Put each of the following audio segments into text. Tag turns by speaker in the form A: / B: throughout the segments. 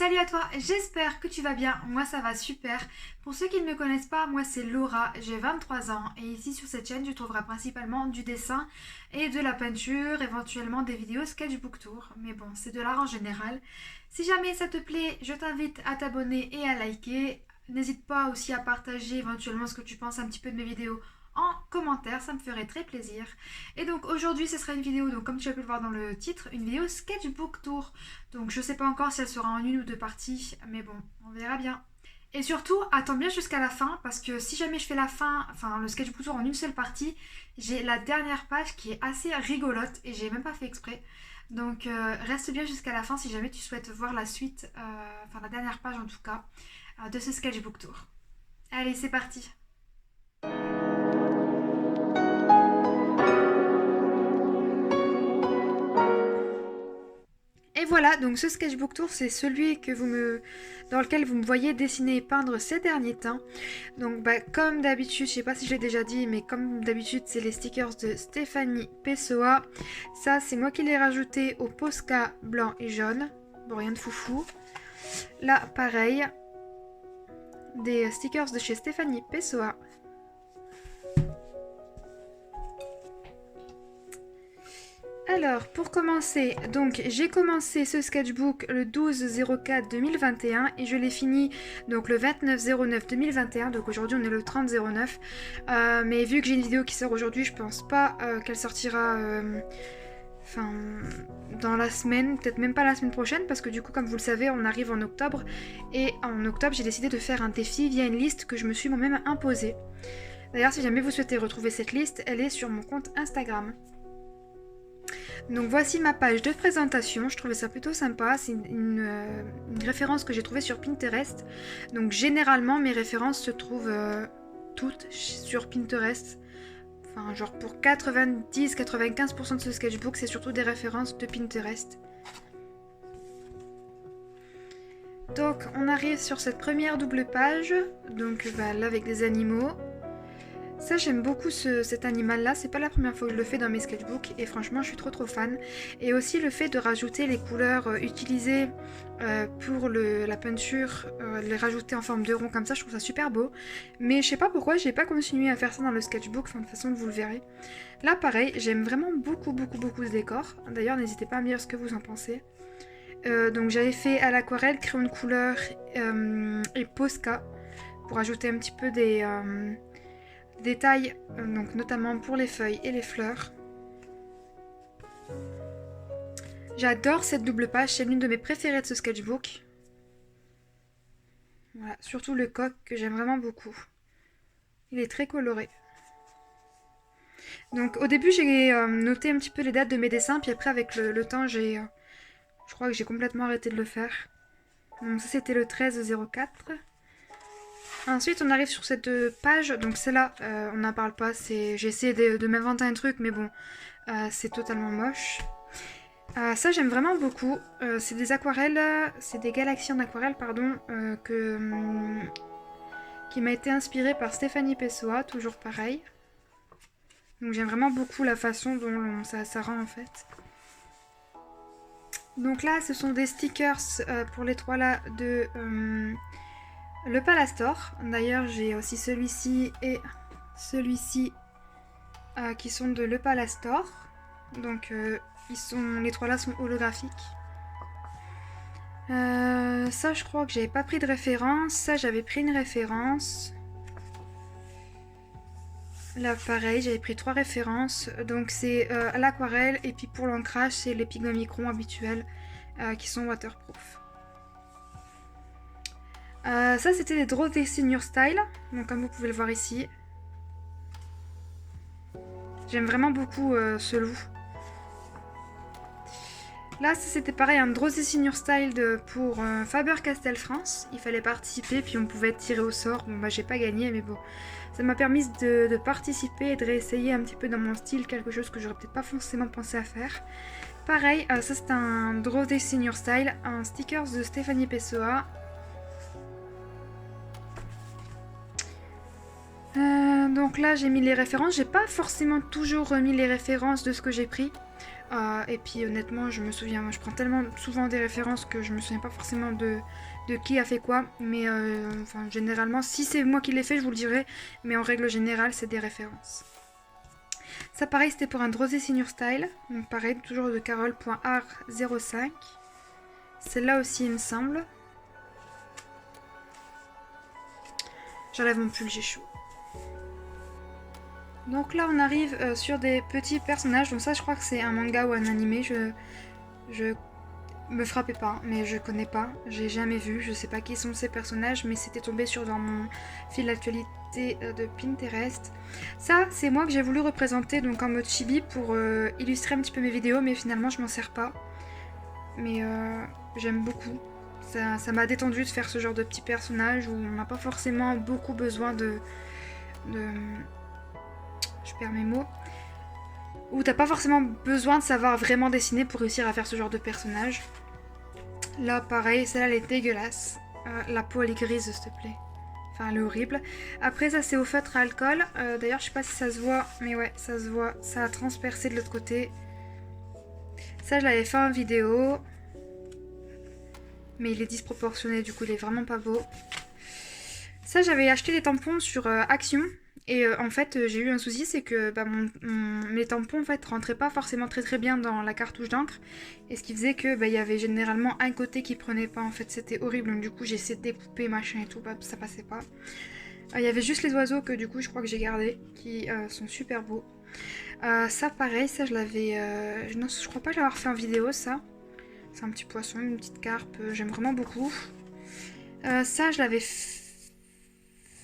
A: Salut à toi, j'espère que tu vas bien, moi ça va super. Pour ceux qui ne me connaissent pas, moi c'est Laura, j'ai 23 ans et ici sur cette chaîne tu trouveras principalement du dessin et de la peinture, éventuellement des vidéos sketchbook tour. Mais bon, c'est de l'art en général. Si jamais ça te plaît, je t'invite à t'abonner et à liker. N'hésite pas aussi à partager éventuellement ce que tu penses un petit peu de mes vidéos en commentaire, ça me ferait très plaisir. Et donc aujourd'hui ce sera une vidéo, donc comme tu as pu le voir dans le titre, une vidéo sketchbook tour. Donc je sais pas encore si elle sera en une ou deux parties, mais bon, on verra bien. Et surtout, attends bien jusqu'à la fin, parce que si jamais je fais la fin, enfin le sketchbook tour en une seule partie, j'ai la dernière page qui est assez rigolote et j'ai même pas fait exprès. Donc reste bien jusqu'à la fin si jamais tu souhaites voir la suite, enfin la dernière page en tout cas, de ce sketchbook tour. Allez, c'est parti. Et voilà, donc ce sketchbook tour, c'est celui dans lequel vous me voyez dessiner et peindre ces derniers temps. Donc comme d'habitude, je sais pas si je l'ai déjà dit, mais comme d'habitude, c'est les stickers de Stéphanie Pessoa. Ça, c'est moi qui l'ai rajouté au Posca blanc et jaune. Bon, rien de foufou. Là, pareil, des stickers de chez Stéphanie Pessoa. Alors, pour commencer, donc j'ai commencé ce sketchbook le 12/04/2021 et je l'ai fini donc le 29/09/2021, donc aujourd'hui on est le 30/09. Mais vu que j'ai une vidéo qui sort aujourd'hui, je pense pas qu'elle sortira dans la semaine, peut-être même pas la semaine prochaine, parce que du coup, comme vous le savez, on arrive en octobre. Et en octobre, j'ai décidé de faire un défi via une liste que je me suis moi-même imposée. D'ailleurs, si jamais vous souhaitez retrouver cette liste, elle est sur mon compte Instagram. Donc voici ma page de présentation, je trouvais ça plutôt sympa, c'est une référence que j'ai trouvée sur Pinterest. Donc généralement mes références se trouvent toutes sur Pinterest. Enfin genre pour 90-95% de ce sketchbook, c'est surtout des références de Pinterest. Donc on arrive sur cette première double page, donc là avec des animaux. Ça, j'aime beaucoup cet animal-là, c'est pas la première fois que je le fais dans mes sketchbooks et franchement je suis trop fan. Et aussi le fait de rajouter les couleurs utilisées pour la peinture, les rajouter en forme de rond comme ça, je trouve ça super beau. Mais je sais pas pourquoi j'ai pas continué à faire ça dans le sketchbook, enfin de toute façon vous le verrez. Là pareil, j'aime vraiment beaucoup ce décor, d'ailleurs n'hésitez pas à me dire ce que vous en pensez. Donc j'avais fait à l'aquarelle, crayon de couleur et Posca pour ajouter un petit peu des détails, donc notamment pour les feuilles et les fleurs. J'adore cette double page, c'est l'une de mes préférées de ce sketchbook. Voilà, surtout le coq que j'aime vraiment beaucoup. Il est très coloré. Donc au début j'ai noté un petit peu les dates de mes dessins, puis après avec le temps je crois que j'ai complètement arrêté de le faire. Donc ça c'était le 13/04. Ensuite, on arrive sur cette page, donc celle-là, on n'en parle pas, j'ai essayé de m'inventer un truc, mais bon, c'est totalement moche. Ça, j'aime vraiment beaucoup. C'est des aquarelles, c'est des galaxies en aquarelle, pardon, qui m'a été inspirée par Stéphanie Pessoa, toujours pareil. Donc j'aime vraiment beaucoup la façon dont ça rend en fait. Donc là, ce sont des stickers pour les trois là de le Palastor. D'ailleurs, j'ai aussi celui-ci et celui-ci qui sont de Le Palastor. Donc les trois là sont holographiques. Ça, je crois que j'avais pas pris de référence. Ça, j'avais pris une référence. Là, pareil, j'avais pris 3 références. Donc c'est à l'aquarelle et puis pour l'ancrage, c'est les Pigmamicron habituels qui sont waterproof. Ça c'était des Draw This In Your Style, donc comme vous pouvez le voir ici. J'aime vraiment beaucoup ce loup. Là c'était pareil, un Draw This In Your Style pour Faber-Castell France. Il fallait participer, puis on pouvait être tiré au sort. Bon j'ai pas gagné, mais bon. Ça m'a permis de participer et de réessayer un petit peu dans mon style quelque chose que j'aurais peut-être pas forcément pensé à faire. Pareil, ça c'est un Draw This In Your Style, un stickers de Stéphanie Pessoa. Donc là j'ai mis les références, j'ai pas forcément toujours remis les références de ce que j'ai pris. Et puis honnêtement, je me souviens, je prends tellement souvent des références que je me souviens pas forcément de qui a fait quoi. Mais enfin, généralement, si c'est moi qui l'ai fait, je vous le dirai. Mais en règle générale, c'est des références. Ça pareil, c'était pour un Drosé Senior Style. Donc pareil, toujours de carole.art05. Celle-là aussi, il me semble. J'enlève mon pull, j'ai chaud. Donc là, on arrive sur des petits personnages. Donc ça, je crois que c'est un manga ou un animé. Je me frappez pas, mais je connais pas. J'ai jamais vu. Je sais pas qui sont ces personnages, mais c'était tombé dans mon fil d'actualité de Pinterest. Ça, c'est moi que j'ai voulu représenter donc en mode chibi pour illustrer un petit peu mes vidéos, mais finalement, je m'en sers pas. Mais j'aime beaucoup. Ça m'a détendu de faire ce genre de petits personnages où on n'a pas forcément beaucoup besoin de je perds mes mots, où t'as pas forcément besoin de savoir vraiment dessiner pour réussir à faire ce genre de personnage. Là pareil, celle-là elle est dégueulasse. La peau elle est grise s'il te plaît. Enfin elle est horrible. Après ça c'est au feutre à alcool. D'ailleurs je sais pas si ça se voit, mais ouais ça se voit. Ça a transpercé de l'autre côté. Ça je l'avais fait en vidéo. Mais il est disproportionné, du coup il est vraiment pas beau. Ça j'avais acheté des tampons sur Action. Et en fait, j'ai eu un souci, c'est que mes tampons en fait rentraient pas forcément très bien dans la cartouche d'encre. Et ce qui faisait que il y avait généralement un côté qui prenait pas. En fait, c'était horrible. Donc du coup, j'ai essayé de découper machin et tout, ça passait pas. Il y avait juste les oiseaux que du coup, je crois que j'ai gardé, qui sont super beaux. Ça, pareil, ça je l'avais. Non, je crois pas l'avoir fait en vidéo, ça. C'est un petit poisson, une petite carpe. J'aime vraiment beaucoup. Ça, je l'avais fait.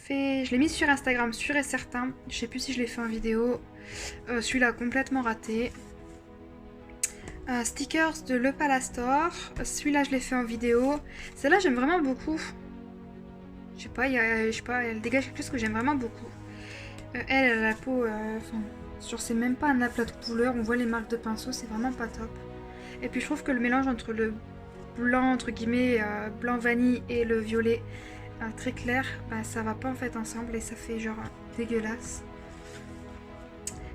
A: Je l'ai mis sur Instagram, sûr et certain. Je sais plus si je l'ai fait en vidéo. Celui-là complètement raté. Stickers de Le Palastor. Celui-là je l'ai fait en vidéo. Celle-là j'aime vraiment beaucoup. Je sais pas, elle dégage quelque chose que j'aime vraiment beaucoup. Elle a la peau, sur c'est même pas un aplat de couleur. On voit les marques de pinceau, c'est vraiment pas top. Et puis je trouve que le mélange entre le blanc entre guillemets, blanc vanille et le violet très clair, ça va pas en fait ensemble et ça fait genre dégueulasse.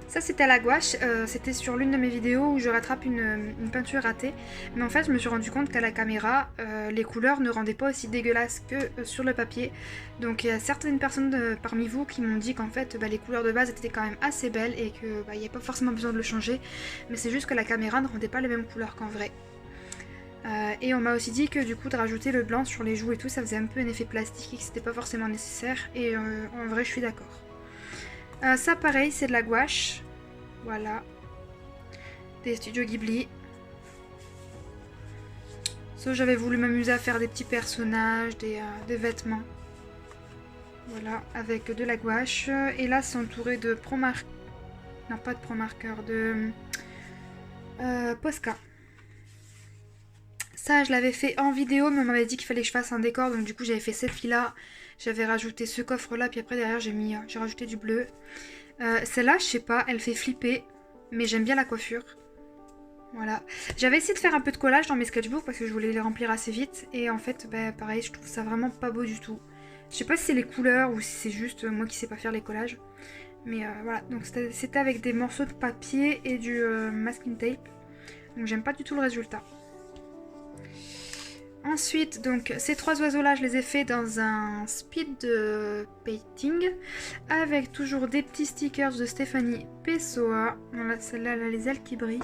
A: Ça c'était à la gouache, c'était sur l'une de mes vidéos où je rattrape une peinture ratée. Mais en fait je me suis rendu compte qu'à la caméra, les couleurs ne rendaient pas aussi dégueulasses que sur le papier. Donc il y a certaines personnes parmi vous qui m'ont dit qu'en fait les couleurs de base étaient quand même assez belles et qu'il n'y avait pas forcément besoin de le changer. Mais c'est juste que la caméra ne rendait pas les mêmes couleurs qu'en vrai. Et on m'a aussi dit que du coup de rajouter le blanc sur les joues et tout ça faisait un peu un effet plastique et que c'était pas forcément nécessaire et en vrai je suis d'accord. Ça pareil c'est de la gouache, voilà, des studios Ghibli. Ça j'avais voulu m'amuser à faire des petits personnages, des vêtements, voilà, avec de la gouache. Et là c'est entouré de non pas de pro-marqueur, de Posca. Ça, je l'avais fait en vidéo, mais on m'avait dit qu'il fallait que je fasse un décor, donc du coup j'avais fait cette fille-là. J'avais rajouté ce coffre-là, puis après derrière j'ai rajouté du bleu. Celle-là, je sais pas, elle fait flipper, mais j'aime bien la coiffure. Voilà. J'avais essayé de faire un peu de collage dans mes sketchbooks parce que je voulais les remplir assez vite, et en fait, pareil, je trouve ça vraiment pas beau du tout. Je sais pas si c'est les couleurs ou si c'est juste moi qui sais pas faire les collages. Mais voilà, donc c'était avec des morceaux de papier et du masking tape. Donc j'aime pas du tout le résultat. Ensuite, donc ces trois oiseaux-là, je les ai fait dans un speed painting avec toujours des petits stickers de Stéphanie Pessoa. Voilà, celle-là, elle a les ailes qui brillent.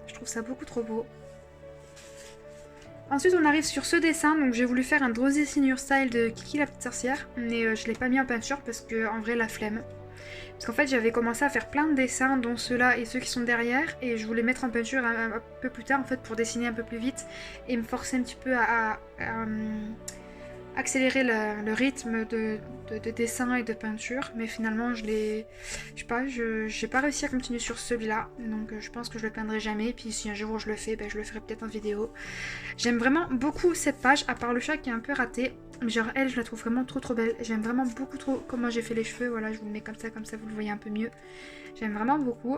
A: Je trouve ça beaucoup trop beau. Ensuite, on arrive sur ce dessin. Donc, j'ai voulu faire un Drosy Senior Style de Kiki la petite sorcière, mais je l'ai pas mis en peinture parce que, en vrai, la flemme. Parce qu'en fait j'avais commencé à faire plein de dessins dont ceux-là et ceux qui sont derrière et je voulais mettre en peinture un peu plus tard en fait pour dessiner un peu plus vite et me forcer un petit peu à accélérer le rythme de dessin et de peinture, mais finalement j'ai pas réussi à continuer sur celui-là, donc je pense que je le peindrai jamais, puis si un jour je le fais, je le ferai peut-être en vidéo. J'aime vraiment beaucoup cette page, à part le chat qui est un peu raté, genre elle je la trouve vraiment trop belle, j'aime vraiment beaucoup trop comment j'ai fait les cheveux, voilà je vous le mets comme ça vous le voyez un peu mieux, j'aime vraiment beaucoup.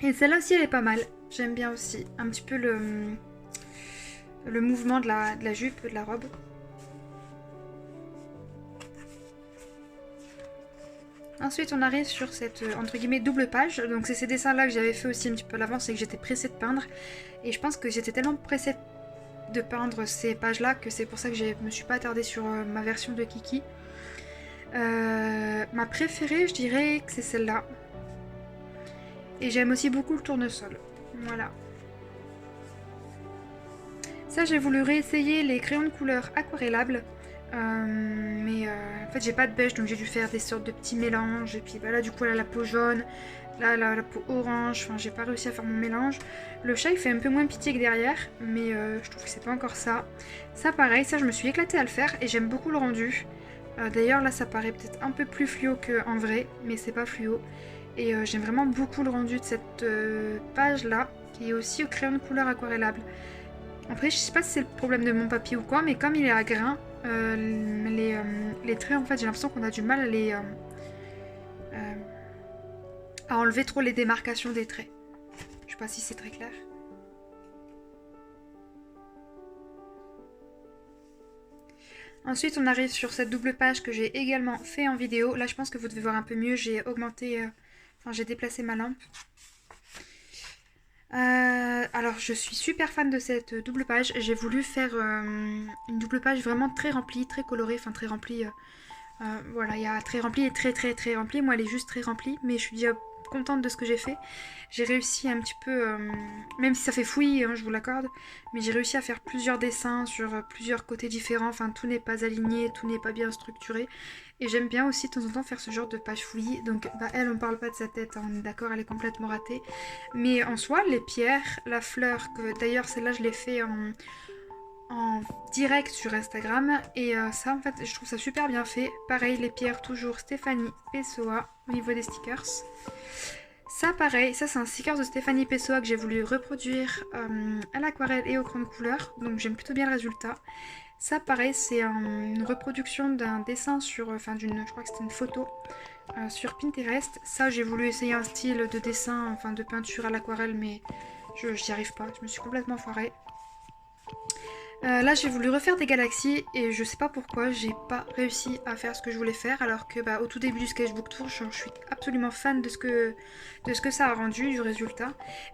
A: Et celle-là aussi elle est pas mal, j'aime bien aussi, un petit peu le mouvement de la jupe, de la robe. Ensuite, on arrive sur cette, entre guillemets, double page. Donc, c'est ces dessins-là que j'avais fait aussi un petit peu à l'avance et que j'étais pressée de peindre. Et je pense que j'étais tellement pressée de peindre ces pages-là que c'est pour ça que je me suis pas attardée sur ma version de Kiki. Ma préférée, je dirais que c'est celle-là. Et j'aime aussi beaucoup le tournesol. Voilà. Ça, j'ai voulu réessayer les crayons de couleur aquarellables. En fait, j'ai pas de beige, donc j'ai dû faire des sortes de petits mélanges. Et puis bah, là, du coup, elle a la peau jaune, là, la peau orange. Enfin, j'ai pas réussi à faire mon mélange. Le chat, il fait un peu moins pitié que derrière, mais je trouve que c'est pas encore ça. Ça, pareil, ça, je me suis éclatée à le faire et j'aime beaucoup le rendu. D'ailleurs, là, ça paraît peut-être un peu plus fluo qu'en vrai, mais c'est pas fluo. Et j'aime vraiment beaucoup le rendu de cette page-là, qui est aussi au crayon de couleur aquarellable. Après, je sais pas si c'est le problème de mon papier ou quoi, mais comme il est à grains, les traits, en fait, j'ai l'impression qu'on a du mal à enlever trop les démarcations des traits. Je sais pas si c'est très clair. Ensuite, on arrive sur cette double page que j'ai également fait en vidéo. Là, je pense que vous devez voir un peu mieux. J'ai augmenté, j'ai déplacé ma lampe. Alors, je suis super fan de cette double page. J'ai voulu faire une double page vraiment très remplie, très colorée, enfin très remplie. Voilà, il y a très rempli et très très très rempli. Moi, elle est juste très remplie, mais je suis déjà contente de ce que j'ai fait. J'ai réussi un petit peu, même si ça fait fouillis, hein, je vous l'accorde, mais j'ai réussi à faire plusieurs dessins sur plusieurs côtés différents. Enfin, tout n'est pas aligné, tout n'est pas bien structuré. Et j'aime bien aussi de temps en temps faire ce genre de page fouillis. Donc, bah, elle, on parle pas de sa tête, hein, on est d'accord, elle est complètement ratée. Mais en soi, les pierres, la fleur, que d'ailleurs celle-là, je l'ai fait en direct sur Instagram et ça en fait je trouve ça super bien fait. Pareil les pierres toujours Stéphanie Pessoa au niveau des stickers. Ça pareil, ça c'est un sticker de Stéphanie Pessoa que j'ai voulu reproduire à l'aquarelle et au crayon de couleur, donc j'aime plutôt bien le résultat. Ça pareil c'est une reproduction d'un dessin sur, je crois que c'était une photo sur Pinterest. Ça j'ai voulu essayer un style de dessin, enfin de peinture à l'aquarelle mais je n'y arrive pas, je me suis complètement foirée. Là j'ai voulu refaire des galaxies et je sais pas pourquoi j'ai pas réussi à faire ce que je voulais faire alors que au tout début du sketchbook tour je suis absolument fan de ce que ça a rendu, du résultat.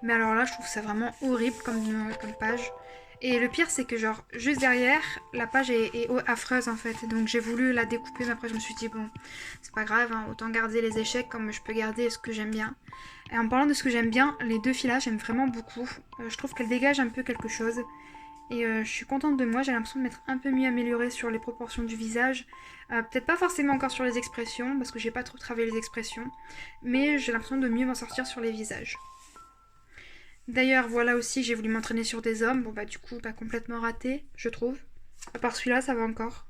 A: Mais alors là je trouve ça vraiment horrible comme page. Et le pire c'est que genre juste derrière la page est affreuse en fait. Donc j'ai voulu la découper mais après je me suis dit bon c'est pas grave hein, autant garder les échecs comme je peux garder ce que j'aime bien. Et en parlant de ce que j'aime bien, les deux filles là j'aime vraiment beaucoup. Je trouve qu'elles dégagent un peu quelque chose. Et je suis contente de moi, j'ai l'impression de m'être un peu mieux améliorée sur les proportions du visage. Peut-être pas forcément encore sur les expressions, parce que j'ai pas trop travaillé les expressions. Mais j'ai l'impression de mieux m'en sortir sur les visages. D'ailleurs, voilà aussi, j'ai voulu m'entraîner sur des hommes. Bon du coup, complètement raté, je trouve. À part celui-là, ça va encore.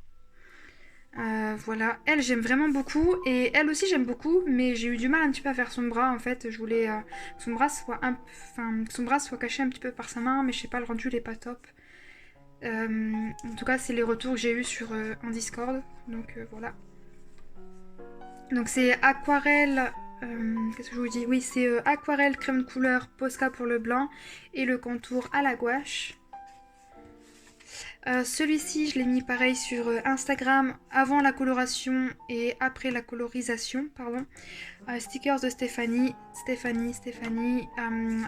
A: Voilà, elle j'aime vraiment beaucoup et elle aussi j'aime beaucoup mais j'ai eu du mal un petit peu à faire son bras en fait, je voulais que son bras soit caché un petit peu par sa main mais je sais pas, le rendu il est pas top. En tout cas c'est les retours que j'ai eu sur en Discord donc voilà. Donc c'est aquarelle, qu'est-ce que je vous dis, oui c'est aquarelle crème de couleur Posca pour le blanc et le contour à la gouache. Celui-ci, je l'ai mis pareil sur Instagram avant la coloration et après la colorisation, pardon. Stickers de Stéphanie.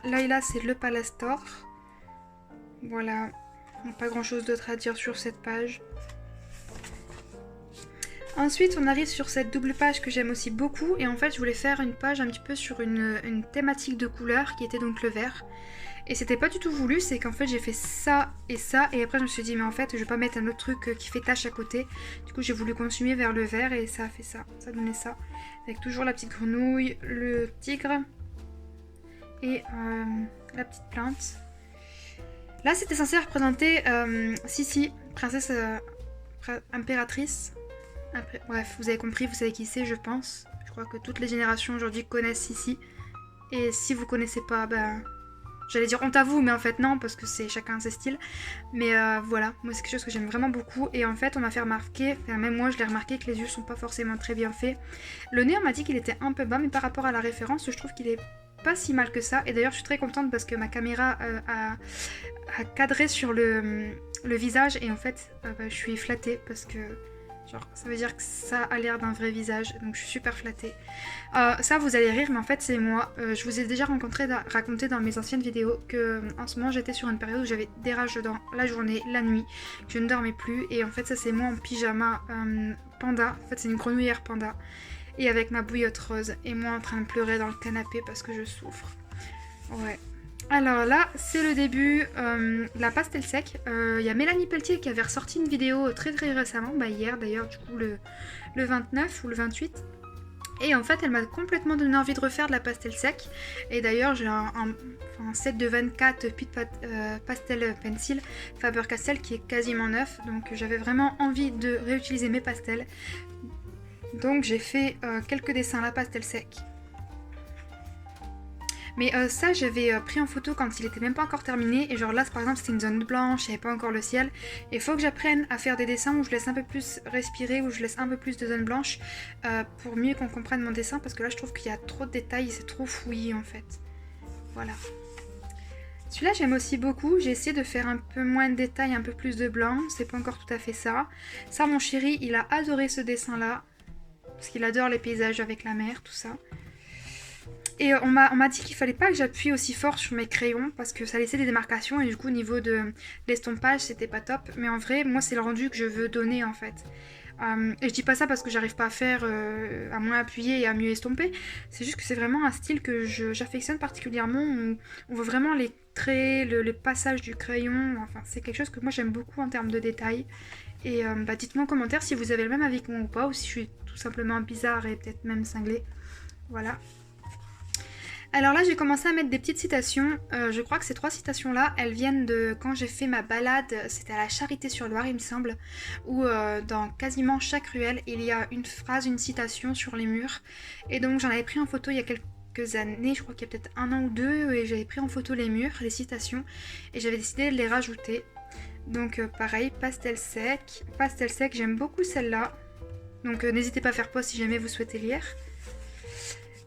A: Laila, c'est le Palastor. Voilà, pas grand chose d'autre à dire sur cette page. Ensuite, on arrive sur cette double page que j'aime aussi beaucoup. Et en fait, je voulais faire une page un petit peu sur une thématique de couleur qui était donc le vert. Et c'était pas du tout voulu, c'est qu'en fait j'ai fait ça, et après je me suis dit mais en fait je vais pas mettre un autre truc qui fait tache à côté. Du coup j'ai voulu continuer vers le vert et ça a fait ça, ça donnait ça. Avec toujours la petite grenouille, le tigre et la petite plante. Là c'était censé représenter Sissi, princesse impératrice. Bref, vous avez compris, vous savez qui c'est je pense. Je crois que toutes les générations aujourd'hui connaissent Sissi. Et si vous connaissez pas, j'allais dire honte à vous, mais en fait non, parce que c'est chacun ses styles. Mais voilà, moi c'est quelque chose que j'aime vraiment beaucoup. Et en fait, on m'a fait remarquer, même moi je l'ai remarqué, que les yeux sont pas forcément très bien faits. Le nez, on m'a dit qu'il était un peu bas, mais par rapport à la référence, je trouve qu'il est pas si mal que ça. Et d'ailleurs, je suis très contente parce que ma caméra a cadré sur le visage. Et en fait, je suis flattée parce que Genre, ça veut dire que ça a l'air d'un vrai visage, donc je suis super flattée. Ça, vous allez rire, mais en fait, c'est moi. Je vous ai déjà raconté dans mes anciennes vidéos que en ce moment, j'étais sur une période où j'avais des rages dans la journée, la nuit, que je ne dormais plus. Et en fait, ça, c'est moi en pyjama panda. En fait, c'est une grenouillère panda. Et avec ma bouillotte rose. Et moi en train de pleurer dans le canapé parce que je souffre. Ouais. Alors là, c'est le début de la pastel sec. Il y a Mélanie Pelletier qui avait ressorti une vidéo très très récemment, hier d'ailleurs, du coup le 29 ou le 28. Et en fait, elle m'a complètement donné envie de refaire de la pastel sec. Et d'ailleurs, j'ai un set de 24 Pit Pastel Pencil Faber-Castell qui est quasiment neuf. Donc j'avais vraiment envie de réutiliser mes pastels. Donc j'ai fait quelques dessins à la pastel sec. Mais ça, j'avais pris en photo quand il était même pas encore terminé. Et genre là, par exemple, c'était une zone blanche, il n'y avait pas encore le ciel. Et il faut que j'apprenne à faire des dessins où je laisse un peu plus respirer, où je laisse un peu plus de zone blanche pour mieux qu'on comprenne mon dessin. Parce que là, je trouve qu'il y a trop de détails et c'est trop fouillis en fait. Voilà. Celui-là, j'aime aussi beaucoup. J'ai essayé de faire un peu moins de détails, un peu plus de blanc. C'est pas encore tout à fait ça. Ça, mon chéri, il a adoré ce dessin-là. Parce qu'il adore les paysages avec la mer, tout ça. Et on m'a dit qu'il fallait pas que j'appuie aussi fort sur mes crayons parce que ça laissait des démarcations et du coup au niveau de l'estompage c'était pas top. Mais en vrai moi c'est le rendu que je veux donner en fait. Et je dis pas ça parce que j'arrive pas à faire à moins appuyer et à mieux estomper. C'est juste que c'est vraiment un style que j'affectionne particulièrement où on voit vraiment les traits, le passage du crayon. Enfin c'est quelque chose que moi j'aime beaucoup en termes de détails. Et dites-moi en commentaire si vous avez le même avis que moi ou pas ou si je suis tout simplement bizarre et peut-être même cinglée. Voilà. Alors là, j'ai commencé à mettre des petites citations. Je crois que ces 3 citations-là, elles viennent de quand j'ai fait ma balade, c'était à la Charité-sur-Loire, il me semble, où dans quasiment chaque ruelle, il y a une phrase, une citation sur les murs. Et donc j'en avais pris en photo il y a quelques années, je crois qu'il y a peut-être 1 an ou 2, et j'avais pris en photo les murs, les citations, et j'avais décidé de les rajouter. Donc pareil, pastel sec, j'aime beaucoup celle-là. Donc n'hésitez pas à faire pause si jamais vous souhaitez lire.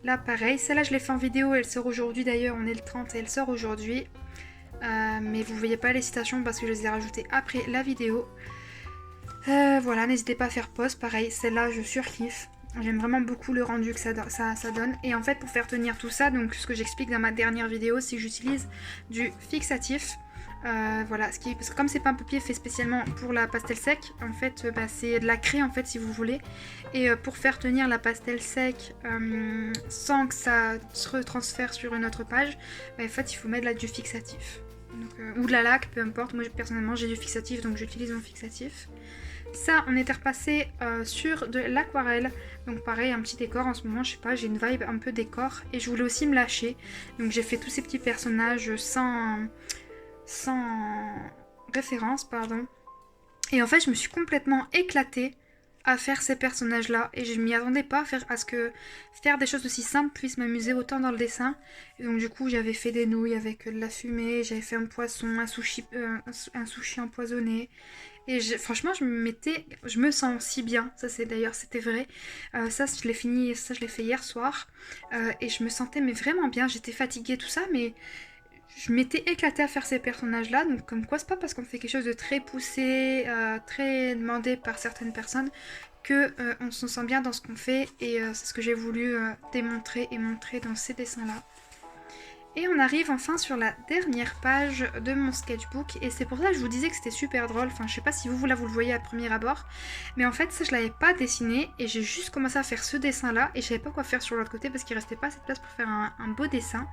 A: Là pareil, celle-là je l'ai fait en vidéo, elle sort aujourd'hui d'ailleurs, on est le 30 et elle sort aujourd'hui. Mais vous voyez pas les citations parce que je les ai rajoutées après la vidéo. Voilà, n'hésitez pas à faire pause, pareil, celle-là je surkiffe. J'aime vraiment beaucoup le rendu que ça donne. Et en fait pour faire tenir tout ça, donc ce que j'explique dans ma dernière vidéo, c'est que j'utilise du fixatif. Voilà, parce que comme c'est pas un papier fait spécialement pour la pastel sec, en fait c'est de la craie en fait si vous voulez. Et pour faire tenir la pastel sec sans que ça se retransfère sur une autre page, en fait il faut mettre du fixatif. Donc, ou de la laque, peu importe. Moi personnellement j'ai du fixatif donc j'utilise mon fixatif. Ça, on était repassé sur de l'aquarelle. Donc pareil, un petit décor en ce moment, je sais pas, j'ai une vibe un peu décor. Et je voulais aussi me lâcher. Donc j'ai fait tous ces petits personnages sans référence, pardon. Et en fait, je me suis complètement éclatée à faire ces personnages-là. Et je m'y attendais pas à ce que faire des choses aussi simples puisse m'amuser autant dans le dessin. Et donc du coup, j'avais fait des nouilles avec de la fumée, j'avais fait un poisson, un sushi empoisonné. Et franchement, je me sens si bien. Ça, c'était vrai. Ça, je l'ai fait hier soir. Et je me sentais mais vraiment bien. J'étais fatiguée, tout ça, mais je m'étais éclatée à faire ces personnages-là. Donc, comme quoi, c'est pas parce qu'on fait quelque chose de très poussé, très demandé par certaines personnes, que on se sent bien dans ce qu'on fait. Et c'est ce que j'ai voulu démontrer et montrer dans ces dessins-là. Et on arrive enfin sur la dernière page de mon sketchbook. Et c'est pour ça que je vous disais que c'était super drôle. Enfin, je sais pas si vous le voyez à premier abord. Mais en fait, ça, je l'avais pas dessiné. Et j'ai juste commencé à faire ce dessin-là. Et je savais pas quoi faire sur l'autre côté parce qu'il restait pas assez de place pour faire un beau dessin.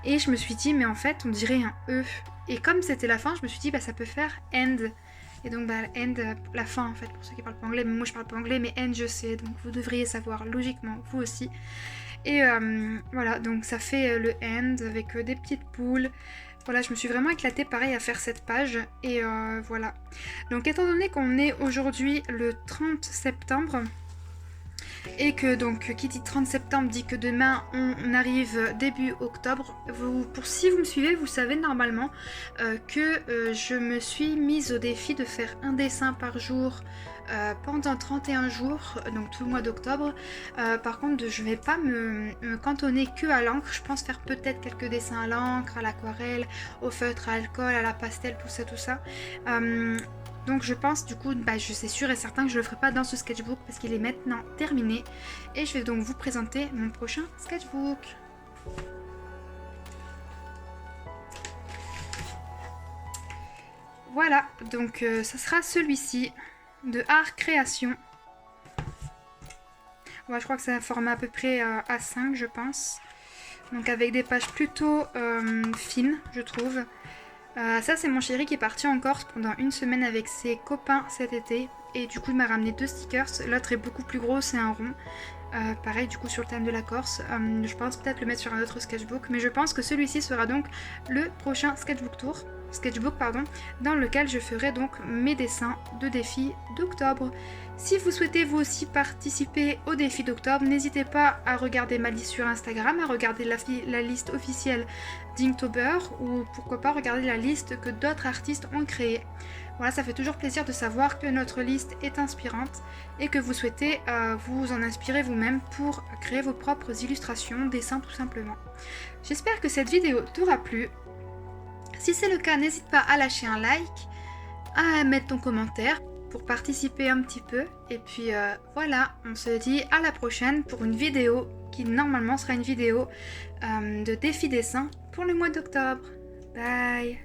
A: Et je me suis dit, mais en fait, on dirait un E. Et comme c'était la fin, je me suis dit, ça peut faire end. Et donc, end, la fin, en fait, pour ceux qui parlent pas anglais. Mais moi, je parle pas anglais, mais end, je sais. Donc, vous devriez savoir, logiquement, vous aussi. Et voilà, donc ça fait le end avec des petites poules. Voilà, je me suis vraiment éclatée pareil à faire cette page. Et voilà. Donc étant donné qu'on est aujourd'hui le 30 septembre, et que donc qui dit 30 septembre dit que demain on arrive début octobre, si vous me suivez, vous savez normalement que je me suis mise au défi de faire un dessin par jour pendant 31 jours, donc tout le mois d'octobre. Par contre, je vais pas me cantonner que à l'encre. Je pense faire peut-être quelques dessins à l'encre, à l'aquarelle, au feutre, à l'alcool, à la pastel, tout ça. Donc je pense du coup, je sais sûr et certain que je le ferai pas dans ce sketchbook parce qu'il est maintenant terminé. Et je vais donc vous présenter mon prochain sketchbook. Voilà, donc ça sera celui-ci de Art Création. Ouais, je crois que c'est un format à peu près A5 je pense. Donc avec des pages plutôt fines je trouve. Ça c'est mon chéri qui est parti en Corse pendant une semaine avec ses copains cet été. Et du coup il m'a ramené 2 stickers. L'autre est beaucoup plus gros, c'est un rond. Pareil du coup sur le thème de la Corse. Je pense peut-être le mettre sur un autre sketchbook. Mais je pense que celui-ci sera donc le prochain sketchbook dans lequel je ferai donc mes dessins de défi d'octobre. Si vous souhaitez vous aussi participer au défi d'octobre, n'hésitez pas à regarder ma liste sur Instagram, à regarder la liste officielle d'Inktober ou pourquoi pas regarder la liste que d'autres artistes ont créée. Voilà, ça fait toujours plaisir de savoir que notre liste est inspirante et que vous souhaitez vous en inspirer vous-même pour créer vos propres illustrations, dessins tout simplement. J'espère que cette vidéo t'aura plu. Si c'est le cas, n'hésite pas à lâcher un like, à mettre ton commentaire pour participer un petit peu. Et puis voilà, on se dit à la prochaine pour une vidéo qui normalement sera une vidéo de défi dessin pour le mois d'octobre. Bye!